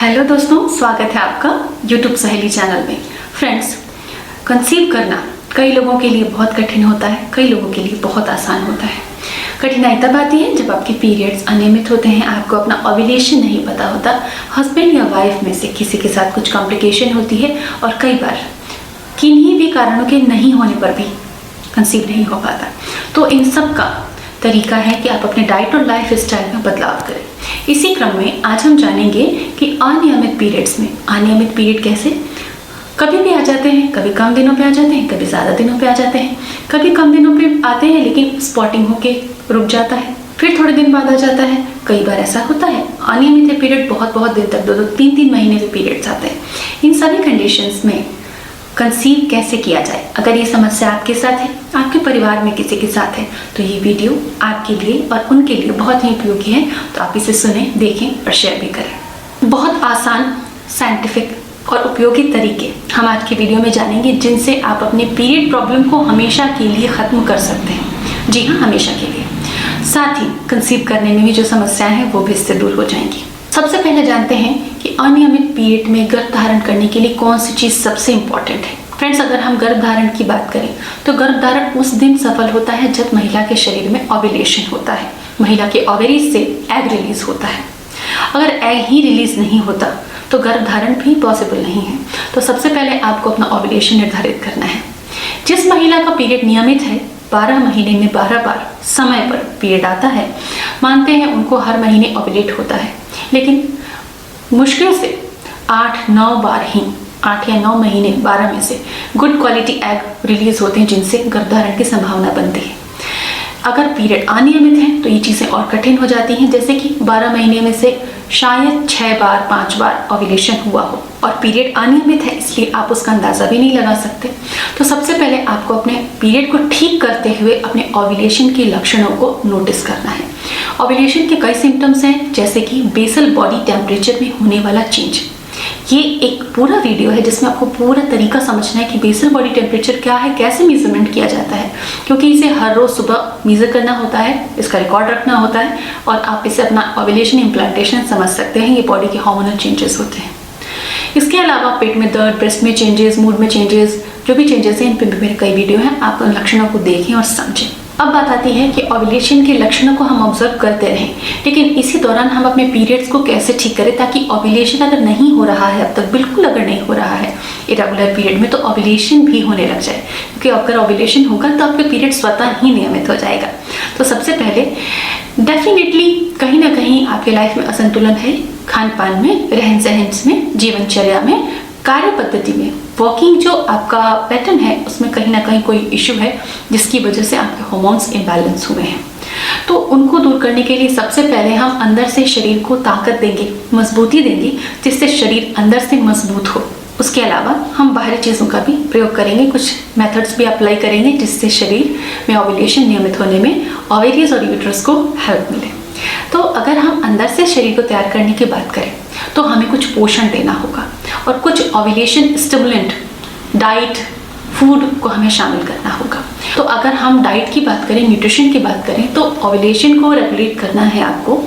Hello दोस्तों, स्वागत है आपका यूट्यूब सहेली चैनल में। फ्रेंड्स, कंसीव करना कई लोगों के लिए बहुत कठिन होता है, कई लोगों के लिए बहुत आसान होता है। कठिनाई तब आती है जब आपके पीरियड्स अनियमित होते हैं, आपको अपना ओव्यूलेशन नहीं पता होता, हस्बैंड या वाइफ में से किसी के साथ कुछ कॉम्प्लिकेशन होती है और कई बार किन्हीं भी कारणों के नहीं होने पर भी कंसीव नहीं हो पाता। तो इन सब का तरीका है कि आप अपने डाइट और लाइफ स्टाइल में बदलाव करें। इसी क्रम में आज हम जानेंगे कि अनियमित पीरियड्स में अनियमित पीरियड कैसे कभी भी आ जाते हैं, कभी कम दिनों पे आ जाते हैं, कभी ज़्यादा दिनों पे आ जाते हैं, कभी कम दिनों पे आते हैं लेकिन स्पॉटिंग होके रुक जाता है, फिर थोड़े दिन बाद आ जाता है। कई बार ऐसा होता है अनियमित पीरियड बहुत दिन तक 2-3 महीने के पीरियड्स आते हैं। इन सभी कंडीशंस में कंसीव कैसे किया जाए, अगर ये समस्या आपके साथ है, आपके परिवार में किसी के साथ है, तो ये वीडियो आपके लिए और उनके लिए बहुत ही उपयोगी है। तो आप इसे सुनें, देखें और शेयर भी करें। बहुत आसान, साइंटिफिक और उपयोगी तरीके हम आज की वीडियो में जानेंगे जिनसे आप अपने पीरियड प्रॉब्लम को हमेशा के लिए ख़त्म कर सकते हैं। जी हाँ, हमेशा के लिए। साथ ही कंसीव करने में भी जो समस्याएं हैं वो भी इससे दूर हो जाएंगी। सबसे पहले जानते हैं कि अनियमित पीरियड में गर्भ धारण करने के लिए कौन सी चीज़ सबसे इम्पॉर्टेंट है। फ्रेंड्स, अगर हम गर्भ धारण की बात करें तो गर्भ धारण उस दिन सफल होता है जब महिला के शरीर में ओव्यूलेशन होता है, महिला के ओवेरीज से एग रिलीज होता है। अगर एग ही रिलीज नहीं होता तो गर्भ धारण भी पॉसिबल नहीं है। तो सबसे पहले आपको अपना ओव्यूलेशन निर्धारित करना है। जिस महिला का पीरियड नियमित है, 12 महीने में 12 बार समय पर पीरियड आता है, मानते हैं उनको हर महीने ओव्यूलेट होता है, लेकिन मुश्किल से 8-9 बार ही 8 या 9 महीने 12 में से गुड क्वालिटी एग रिलीज होते हैं जिनसे गर्भधारण की संभावना बनती है। अगर पीरियड अनियमित है तो ये चीज़ें और कठिन हो जाती हैं, जैसे कि 12 महीने में से शायद 6 बार 5 बार ओव्यूलेशन हुआ हो और पीरियड अनियमित है, इसलिए आप उसका अंदाज़ा भी नहीं लगा सकते। तो सबसे पहले आपको अपने पीरियड को ठीक करते हुए अपने ओव्यूलेशन के लक्षणों को नोटिस करना है। ओव्यूलेशन के कई सिम्टम्स हैं, जैसे कि बेसल बॉडी टेम्परेचर में होने वाला चेंज। ये एक पूरा वीडियो है जिसमें आपको पूरा तरीका समझना है कि बेसल बॉडी टेम्परेचर क्या है, कैसे मेजरमेंट किया जाता है, क्योंकि इसे हर रोज़ सुबह मेजर करना होता है, इसका रिकॉर्ड रखना होता है और आप इसे अपना ओव्यूलेशन इम्प्लांटेशन समझ सकते हैं। ये बॉडी के हार्मोनल चेंजेस होते हैं। इसके अलावा पेट में दर्द, ब्रेस्ट में चेंजेस, मूड में चेंजेस, जो भी चेंजेस हैं इन पर मेरे कई वीडियो हैं, आप उन लक्षणों को देखें और समझें। अब बात आती है कि ओव्यूलेशन के लक्षणों को हम ऑब्जर्व करते रहें, लेकिन इसी दौरान हम अपने पीरियड्स को कैसे ठीक करें ताकि ओव्यूलेशन अगर नहीं हो रहा है, अब तक बिल्कुल अगर नहीं हो रहा है इरेगुलर पीरियड में, तो ओव्यूलेशन भी होने लग जाए, क्योंकि अगर ओव्यूलेशन होगा तो आपके पीरियड स्वतः ही नियमित हो जाएगा। तो सबसे पहले डेफिनेटली कहीं ना कहीं आपके लाइफ में असंतुलन है, खान पान में, रहन सहन में, जीवनचर्या में, कार्य पद्धति में, वर्किंग जो आपका पैटर्न है उसमें कहीं ना कहीं कोई इशू है जिसकी वजह से आपके हार्मोन्स इम्बैलेंस हुए हैं। तो उनको दूर करने के लिए सबसे पहले हम अंदर से शरीर को ताकत देंगे, मजबूती देंगे, जिससे शरीर अंदर से मजबूत हो। उसके अलावा हम बाहरी चीज़ों का भी प्रयोग करेंगे, कुछ मेथड्स भी अप्लाई करेंगे जिससे शरीर में ओव्यूलेशन नियमित होने में ओवेरीज और यूट्रस को हेल्प मिले। तो अगर हम अंदर से शरीर को तैयार करने की बात करें तो हमें कुछ पोषण देना होगा और कुछ ओव्यूलेशन स्टिमुलेंट डाइट, फूड को हमें शामिल करना होगा। तो अगर हम डाइट की बात करें, न्यूट्रिशन की बात करें, तो ओव्यूलेशन को रेगुलेट करना है आपको।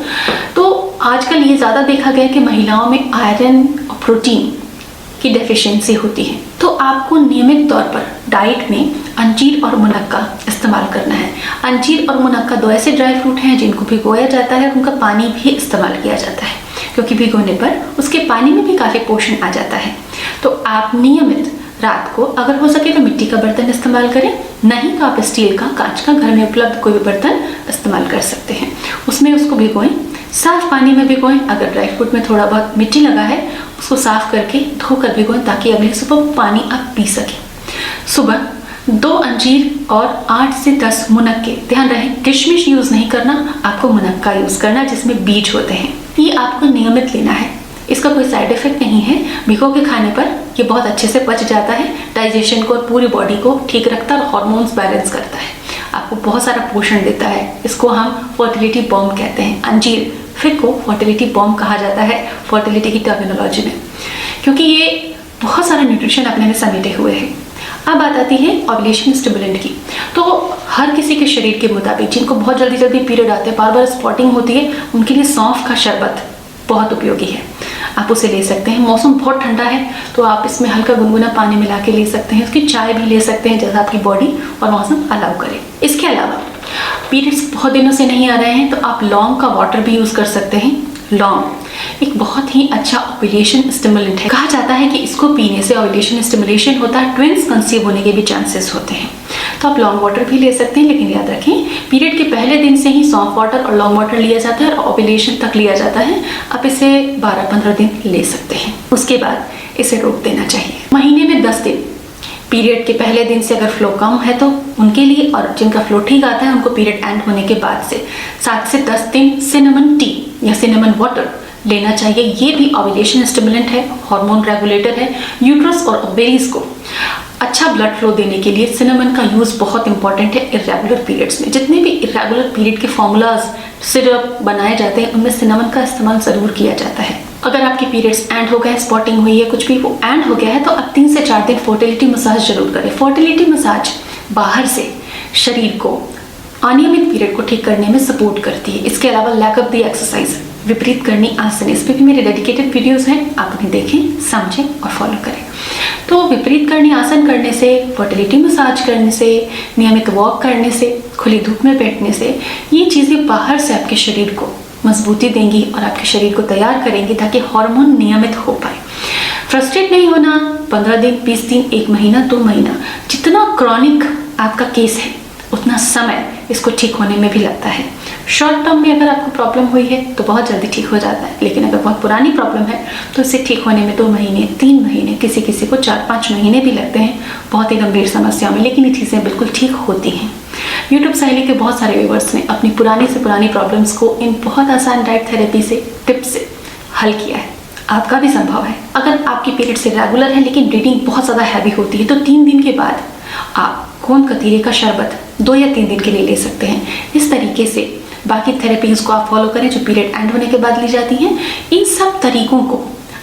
तो आजकल ये ज़्यादा देखा गया कि महिलाओं में आयरन और प्रोटीन की डेफिशिएंसी होती है, तो आपको नियमित तौर पर डाइट में अंजीर और मुनक्का इस्तेमाल करना है। अंजीर और मुनक्का 2 ऐसे ड्राई फ्रूट हैं जिनको भिगोया जाता है और उनका पानी भी इस्तेमाल किया जाता है, क्योंकि भिगोने पर उसके पानी में भी काफ़ी पोषण आ जाता है। तो आप नियमित रात को अगर हो सके तो मिट्टी का बर्तन इस्तेमाल करें, नहीं तो आप स्टील का, कांच का, घर में उपलब्ध कोई भी बर्तन इस्तेमाल कर सकते हैं। उसमें उसको भिगोएं, साफ पानी में भिगोएं। अगर ड्राई फ्रूट में थोड़ा बहुत मिट्टी लगा है उसको साफ करके धोकर भिगोएं ताकि अगले सुबह पानी आप पी सकें। सुबह 2 अंजीर और 8 से 10 मुनक्के, ध्यान रहे किशमिश यूज़ नहीं करना, आपको मुनक्का यूज़ करना जिसमें बीज होते हैं। ये आपको नियमित लेना है, इसका कोई साइड इफेक्ट नहीं है। भिगो के खाने पर ये बहुत अच्छे से पच जाता है, डाइजेशन को और पूरी बॉडी को ठीक रखता है और हार्मोन्स बैलेंस करता है, आपको बहुत सारा पोषण देता है। इसको हम फर्टिलिटी बॉम्ब कहते हैं। अंजीर फिर को फर्टिलिटी बॉम्ब कहा जाता है फर्टिलिटी की टर्मिनोलॉजी में, क्योंकि ये बहुत सारा न्यूट्रिशन अपने में समेटे हुए हैं। अब बात आती है ओव्यूलेशन स्टिमुलेंट की। तो हर किसी के शरीर के मुताबिक, जिनको बहुत जल्दी पीरियड आते हैं, बार बार स्पॉटिंग होती है, उनके लिए सौंफ का शरबत बहुत उपयोगी है। आप उसे ले सकते हैं। मौसम बहुत ठंडा है तो आप इसमें हल्का गुनगुना पानी मिला के ले सकते हैं, उसकी चाय भी ले सकते हैं जैसा आपकी बॉडी और मौसम अलाउ करे। इसके अलावा पीरियड्स बहुत दिनों से नहीं आ रहे हैं तो आप लौंग का वाटर भी यूज़ कर सकते हैं। लौंग एक बहुत ही अच्छा ओव्यूलेशन स्टिमुलेंट है। कहा जाता है कि इसको पीने से ओव्यूलेशन स्टिमुलेशन होता है, ट्विंस कंसीव होने के भी चांसेस होते हैं। तो आप लौंग वाटर भी ले सकते हैं, लेकिन याद रखें पीरियड के पहले दिन से ही सौंफ वाटर और लौंग वाटर लिया जाता है और ओव्यूलेशन तक लिया जाता है। आप इसे 12-15 दिन ले सकते हैं, उसके बाद इसे रोक देना चाहिए। महीने में 10 दिन पीरियड के पहले दिन से अगर फ्लो कम है तो उनके लिए, और जिनका फ्लो ठीक आता है उनको पीरियड एंड होने के बाद से 7 से 10 दिन सिनेमन टी या सिनेमन वाटर लेना चाहिए। ये भी ओव्यूलेशन स्टिमुलेंट है, हार्मोन रेगुलेटर है। यूट्रस और ओवेरीज को अच्छा ब्लड फ्लो देने के लिए सिनेमन का यूज़ बहुत इंपॉर्टेंट है। इरेगुलर पीरियड्स में जितने भी इरेगुलर पीरियड के फॉर्मूलाज सिरप बनाए जाते हैं उनमें सिनेमन का इस्तेमाल ज़रूर किया जाता है। अगर आपके पीरियड्स एंड हो गए, स्पॉटिंग हुई है, कुछ भी वो एंड हो गया है तो आप 3 से 4 दिन फर्टिलिटी मसाज जरूर करें। फर्टिलिटी मसाज बाहर से शरीर को अनियमित पीरियड को ठीक करने में सपोर्ट करती है। इसके अलावा लैक ऑफ द एक्सरसाइज, विपरीत करनी आसन, इस पर भी मेरे डेडिकेटेड वीडियोस हैं, आप उन्हें देखें, समझें और फॉलो करें। तो विपरीत करनी आसन करने से, फर्टिलिटी मसाज करने से, नियमित वॉक करने से, खुली धूप में बैठने से, ये चीज़ें बाहर से आपके शरीर को मजबूती देंगी और आपके शरीर को तैयार करेंगी ताकि हार्मोन नियमित हो पाए। फ्रस्ट्रेट नहीं होना, 15 दिन, 20 दिन, 1 महीना, 2 महीना, जितना क्रॉनिक आपका केस है उतना समय इसको ठीक होने में भी लगता है। शॉर्ट टर्म में अगर आपको प्रॉब्लम हुई है तो बहुत जल्दी ठीक हो जाता है, लेकिन अगर बहुत पुरानी प्रॉब्लम है तो इसे ठीक होने में 2 महीने, 3 महीने, किसी किसी को 4-5 महीने भी लगते हैं बहुत ही गंभीर समस्याओं में, लेकिन ये चीज़ें बिल्कुल ठीक होती हैं। यूट्यूब सहेली के बहुत सारे व्यूवर्स ने अपनी पुरानी से पुरानी प्रॉब्लम्स को इन बहुत आसान डाइट थेरेपी से, टिप्स से हल किया है। आपका भी संभव है। अगर आपकी पीरियड से रेगुलर है लेकिन ब्लीडिंग बहुत ज़्यादा हैवी होती है तो 3 दिन के बाद आप गोंद कतीरे का शरबत 2 या 3 दिन के लिए ले सकते हैं। इस तरीके से बाकी थेरेपीज को आप फॉलो करें जो पीरियड एंड होने के बाद ली जाती हैं। इन सब तरीकों को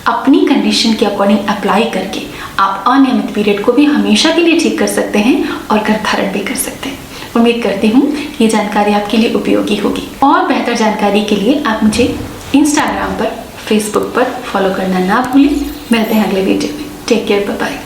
अपनी कंडीशन के अकॉर्डिंग अप्लाई करके आप अनियमित पीरियड को भी हमेशा के लिए ठीक कर सकते हैं और गर्भधारण भी कर सकते हैं। उम्मीद करती हूँ ये जानकारी आपके लिए उपयोगी होगी। और बेहतर जानकारी के लिए आप मुझे इंस्टाग्राम पर, फेसबुक पर फॉलो करना ना भूलें। मिलते हैं अगले वीडियो में। Take care, bye bye.